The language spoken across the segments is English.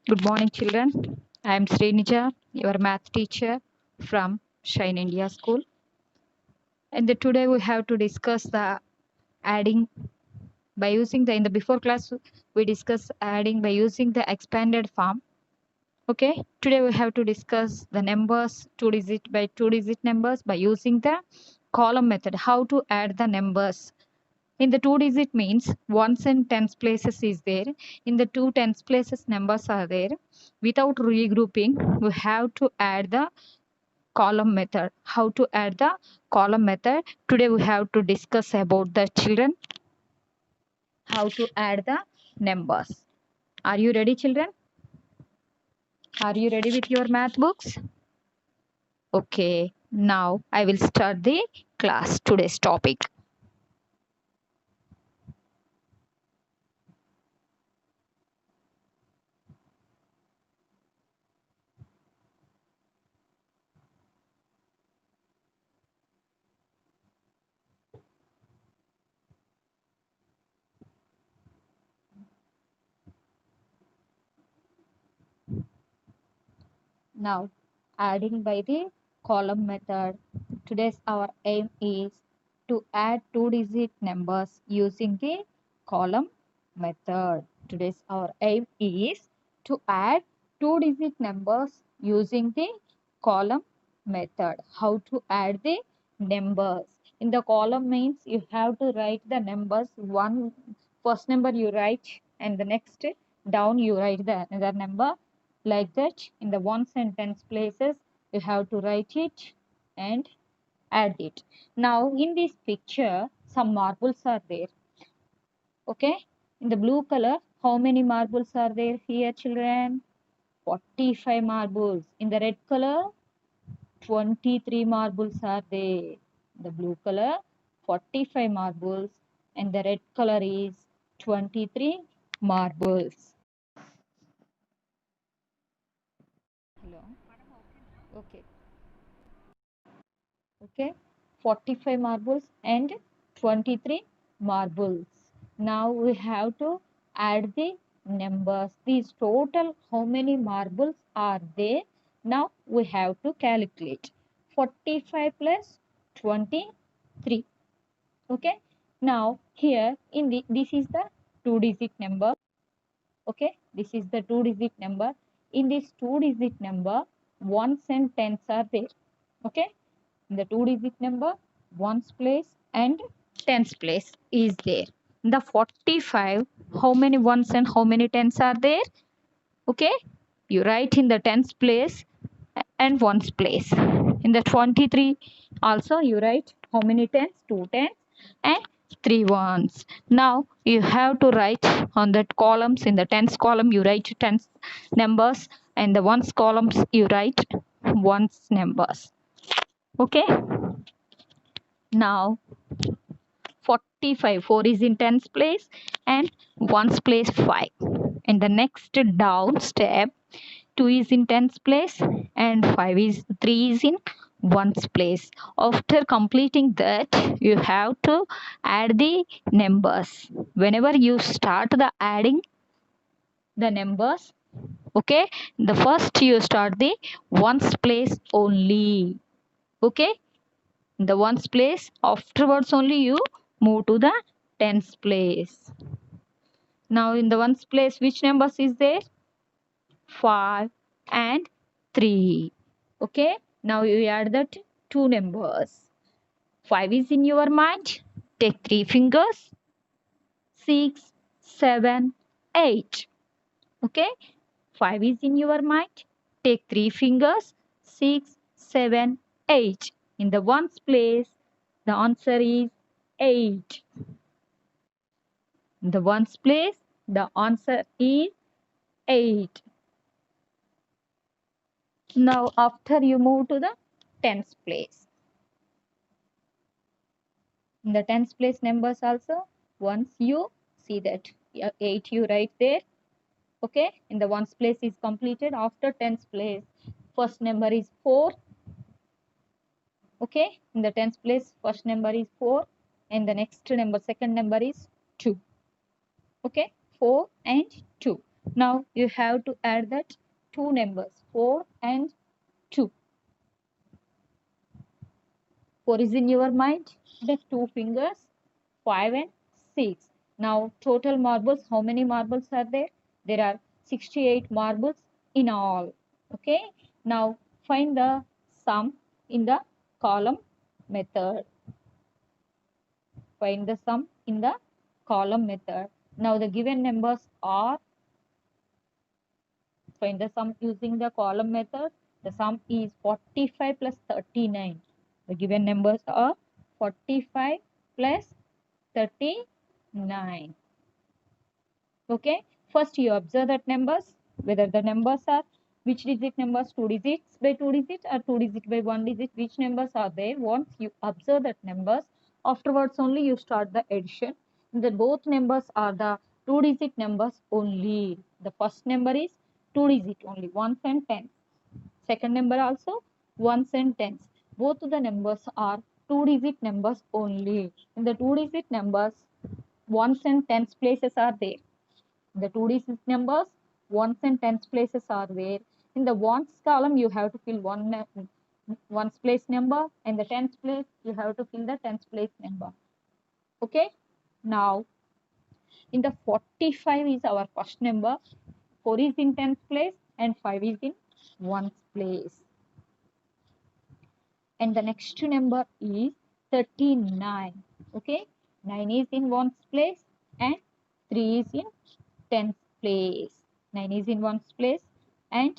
Good morning, children. I am Srinija, your math teacher from Shine India School. And today we have to discuss the adding by using in the before class we discuss adding by using the expanded form. Okay, today we have to discuss the numbers 2-digit by 2-digit numbers by using the column method. How to add the numbers. In the 2-digit means ones and tens places is there. In the two tens places numbers are there. Without regrouping, we have to add the column method. How to add the column method? Today we have to discuss about the children. How to add the numbers. Are you ready, children? Are you ready with your math books? Okay, now I will start the class. Today's topic. Now, adding by the column method. Today's our aim is to add 2-digit numbers using the column method. Today's our aim is to add 2-digit numbers using the column method. How to add the numbers? In the column means you have to write the numbers. First number you write and the next down you write the another number. Like that, in the ones and tens places, you have to write it and add it. Now, in this picture, some marbles are there. Okay, in the blue color, how many marbles are there here, children? 45 marbles. In the red color, 23 marbles are there. The blue color, 45 marbles, and the red color is 23 marbles. Hello. Okay. Okay, 45 marbles and 23 marbles. Now we have to add the numbers. These total how many marbles are there? Now we have to calculate. 45 plus 23. Okay, now here in this is the 2-digit number. Okay, this is the 2-digit number. In this 2-digit number, ones and tens are there. Okay, in the 2-digit number, ones place and tens place is there. In the 45, how many ones and how many tens are there? Okay, you write in the tens place and ones place. In the 23, also you write how many tens? 2 tens and 3 ones. Now you have to write on that columns. In the tens column, you write tens numbers, and the ones columns you write ones numbers. Okay, now 45, 4 is in tens place and ones place 5. And the next down step, 2 is in tens place and 3 is in ones place. After completing that, you have to add the numbers. Whenever you start the adding the numbers, okay, the first you start the ones place only. Okay, the ones place, afterwards only you move to the tens place. Now in the ones place, which numbers is there? 5 and 3. Okay, now you add that two numbers. 5 is in your mind, take 3 fingers. 6, 7, 8. Okay, 5 is in your mind, take 3 fingers. 6, 7, 8. In the ones place, the answer is 8. In the ones place, the answer is 8. Now after you move to the tens place. In the tens place numbers also, once you see that 8 you write there. Okay, in the ones place is completed. After tens place, first number is 4. Okay, in the tens place, first number is 4 and the next number, second number is 2. Okay, 4 and 2. Now you have to add that two numbers, 4 and 2. 4 is in your mind, the two fingers, 5 and 6. Now total marbles, how many marbles are there? There are 68 marbles in all. Okay. Now find the sum in the column method. Find the sum in the column method. Now the given numbers are, find the sum using the column method. The sum is 45 plus 39. The given numbers are 45 plus 39. Okay. First you observe that numbers, whether the numbers are which digit numbers, 2 digits by 2 digits or 2 digits by 1 digit, which numbers are there. Once you observe that numbers, afterwards only you start the addition. The both numbers are the 2 digit numbers only. The first number is 2 digit only, ones and tens. Second number also ones and tens. Both the numbers are 2 digit numbers only. In the 2 digit numbers, ones and tens places are there. The 2D numbers, ones and tens places are there. In the ones column, you have to fill ones place number, and the tens place, you have to fill the tens place number. Okay. Now, in the 45 is our first number. 4 is in tens place and 5 is in ones place. And the next number is 39. Okay. 9 is in ones place and 3 is in tens place. 9 is in ones place and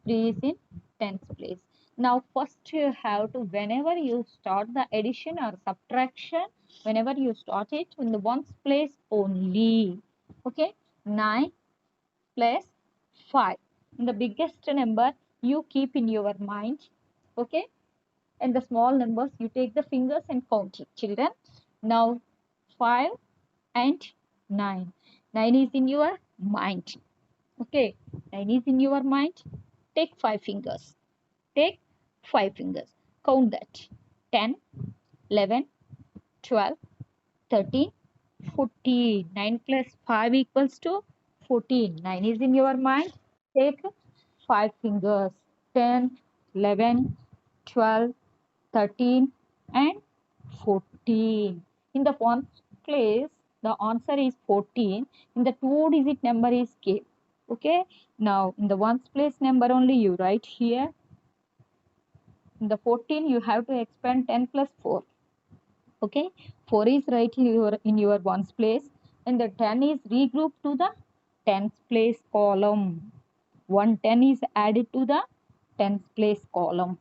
3 is in tens place. Now first you have to, whenever you start the addition or subtraction, whenever you start it in the ones place only. Okay. 9 plus 5. The biggest number you keep in your mind. Okay. And the small numbers you take the fingers and count it, children. Now 5 and 9. 9 is in your mind. Okay. 9 is in your mind. Take 5 fingers. Take 5 fingers. Count that. 10, 11, 12, 13, 14. 9 plus 5 equals to 14. 9 is in your mind. Take 5 fingers. 10, 11, 12, 13 and 14. In the one place, the answer is 14. In the 2-digit number is K. Okay. Now, in the ones place number only you write here. In the 14, you have to expand 10 plus 4. Okay. 4 is right in your ones place. And the 10 is regrouped to the tens place column. 110 is added to the tens place column.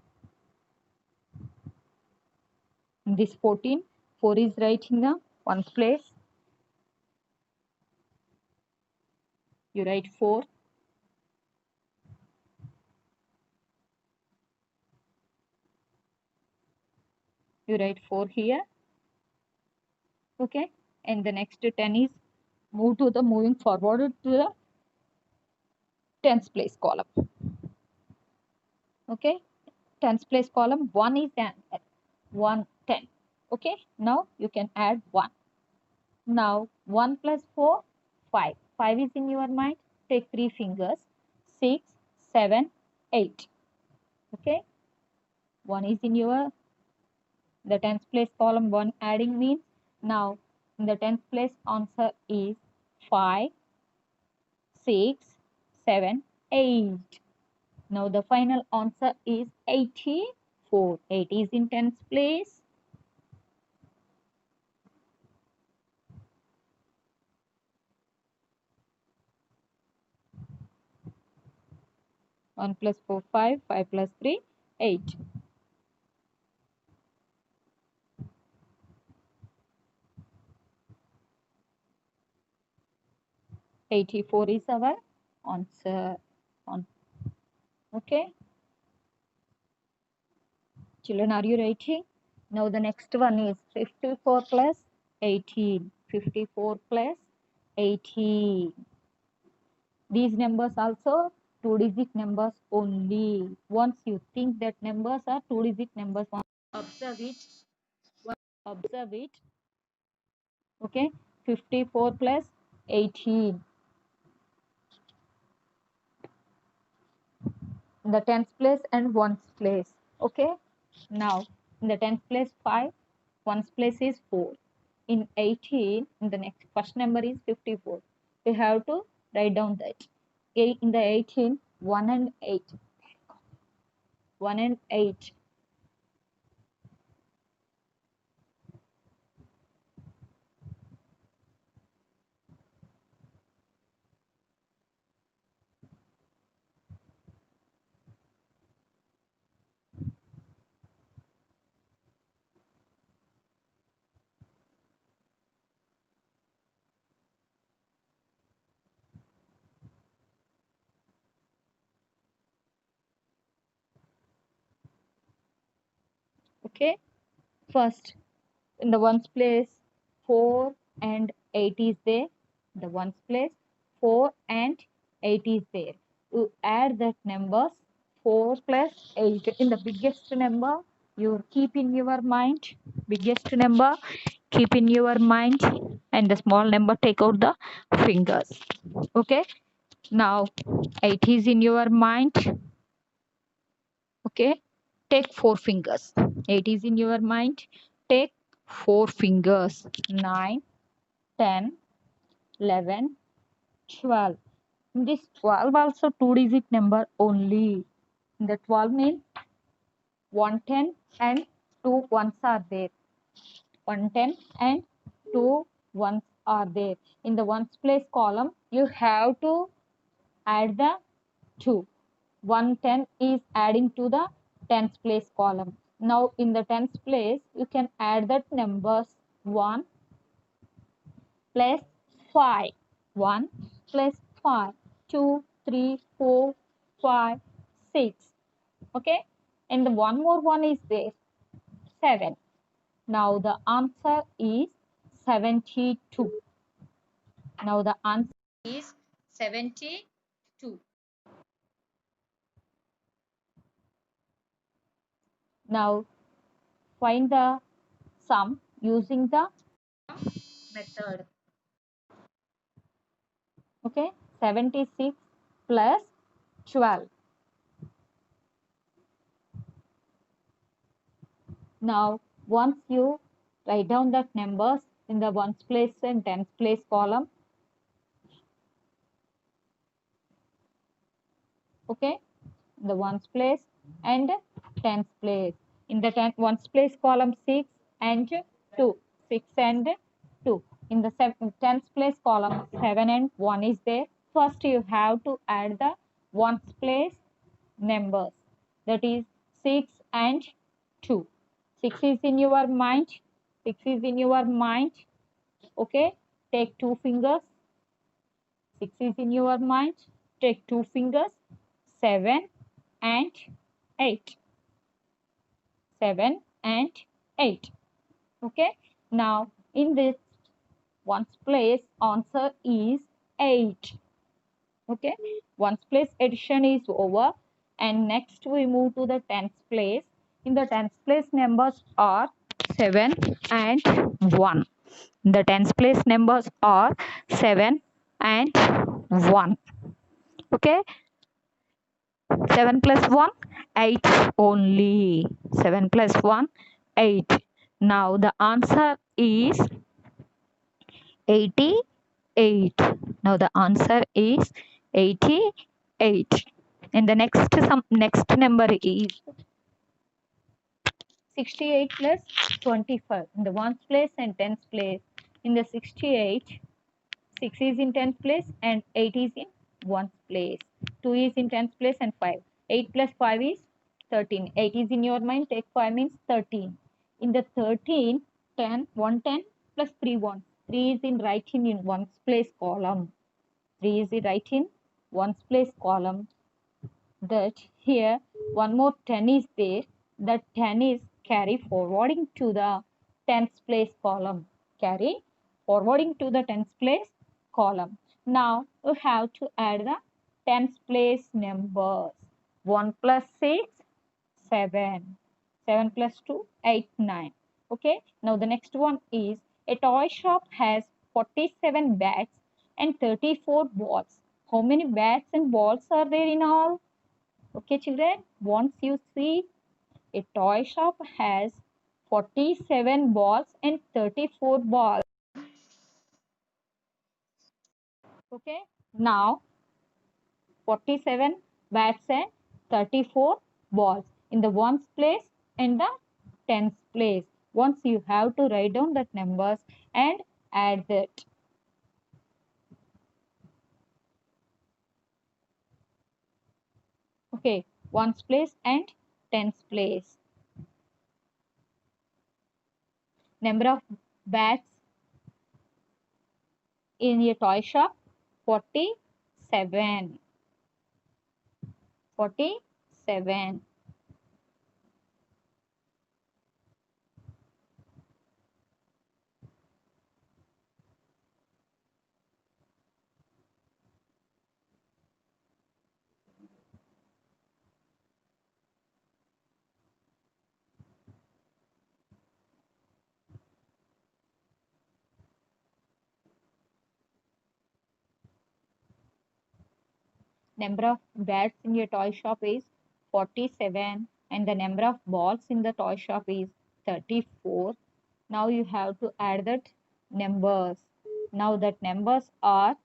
In this 14, 4 is right in the ones place. You write 4. You write 4 here. Okay. And the next 10 is moving forward to the tens place column. Okay. Tens place column, 1 is an 1, 10. Okay. Now you can add 1. Now 1 plus 4, 5. 5 is in your mind. Take 3 fingers. 6, 7, 8. Okay. 1 is in your, the tens place column, 1 adding means. Now in the tens place answer is 5, 6, 7, 8. Now the final answer is 84. 8 is in tens place. One plus 4, 5. 5 plus 3, 8. $84 is our answer. Okay. Children, are you writing? Now the next one is 54 plus 18. 54 plus 18. These numbers also 2-digit numbers only. Once you think that numbers are 2-digit numbers, observe it. Observe it. Okay. 54 plus 18. In the tens place and ones place. Okay. Now in the tens place 5, ones place is 4. In 18, in the next first number is 54. We have to write down that. In the 18, 1 and 8. 1 and 8. Okay. First, in the ones place 4 and 8 is there. The ones place 4 and 8 is there. You add that numbers 4 plus 8 in the biggest number. You keep in your mind biggest number, keep in your mind, and the small number take out the fingers. Okay. Now 8 is in your mind. Okay. Take 4 fingers. 8 is in your mind. Take 4 fingers. 9, 10, 11, 12. In this 12 also 2 digit number only. In the 12 means 110 and 2 ones are there. 110 and 2 ones are there. In the ones place column, you have to add the 2. 110 is adding to the tens place column. Now in the tens place, you can add that numbers 1 plus 5. 1 plus 5. 2, 3, 4, 5, 6. Okay. And the one more one is there. 7. Now the answer is 72. Now the answer is 72. Now find the sum using the method. Okay. 76 plus 12. Now once you write down that numbers in the ones place and tens place column. Okay. The ones place and tens place. In the ones place column 6 and 2. 6 and 2. In the tens place column 7 and 1 is there. First you have to add the ones place numbers. That is 6 and 2. 6 is in your mind. 6 is in your mind. Okay. Take 2 fingers. 6 is in your mind. Take 2 fingers. 7 and 8. 7 and 8. Okay. Now in this ones place answer is 8. Okay. Ones place addition is over, and next we move to the tens place. In the tens place numbers are 7 and 1. The tens place numbers are 7 and 1. Okay. 7 plus 1, 8 only. 7 plus 1, 8. Now the answer is 88. Now the answer is 88. And the next number is 68 plus 25. In the ones place and tens place. In the 68, 6 is in tens place and 8 is in ones place. 2 is in tens place and 5. 8 plus 5 is 13. 8 is in your mind. Take 5 means 13. In the 13, 10, 110 plus 3 1. 3 is in writing in ones place column. 3 is in writing ones place column. That here one more 10 is there. That 10 is carry forwarding to the tens place column. Carry forwarding to the tens place column. Now you have to add the tens place numbers. 1 plus 6, 7. 7 plus 2, 8, 9. Okay. Now the next one is a toy shop has 47 bats and 34 balls. How many bats and balls are there in all? Okay, children, once you see a toy shop has 47 balls and 34 balls. Okay, now 47 bats and 34 balls in the ones place and the tens place. Once you have to write down that numbers and add that. Okay, ones place and tens place. Number of bats in a toy shop 47. 47. Number of bats in your toy shop is 47 and the number of balls in the toy shop is 34. Now you have to add that numbers. Now that numbers are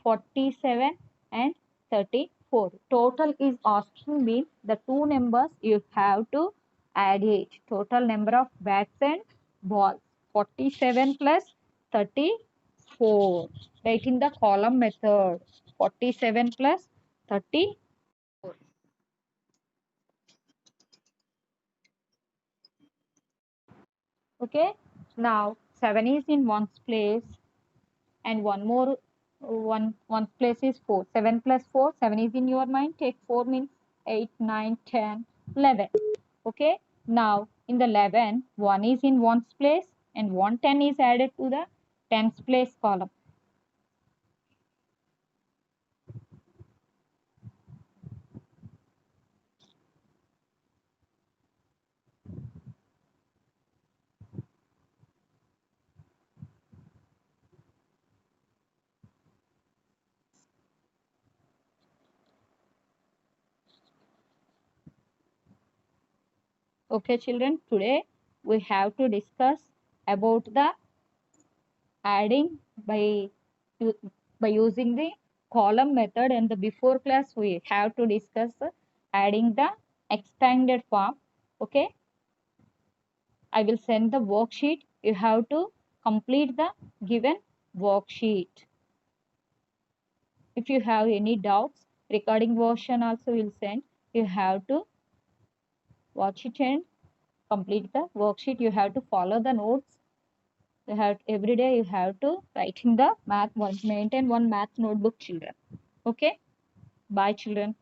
47 and 34. Total is asking me the two numbers you have to add it. Total number of bats and balls 47 plus 34. Write in the column method 47 plus 34. Okay. Now 7 is in one's place and one more one place is 4. 7 plus 4, 7 is in your mind. Take 4 means 8, 9, 10, 11. Okay. Now in the 11, 1 is in one's place and 110 is added to the tens place column. Okay, children, today we have to discuss about the adding by by using the column method, and the before class we have to discuss adding the expanded form. Okay, I will send the worksheet. You have to complete the given worksheet. If you have any doubts, recording version also will send. You have to watch it and complete the worksheet. You have to follow the notes. You have every day you have to write in the math one, maintain one math notebook, children. Okay, bye children.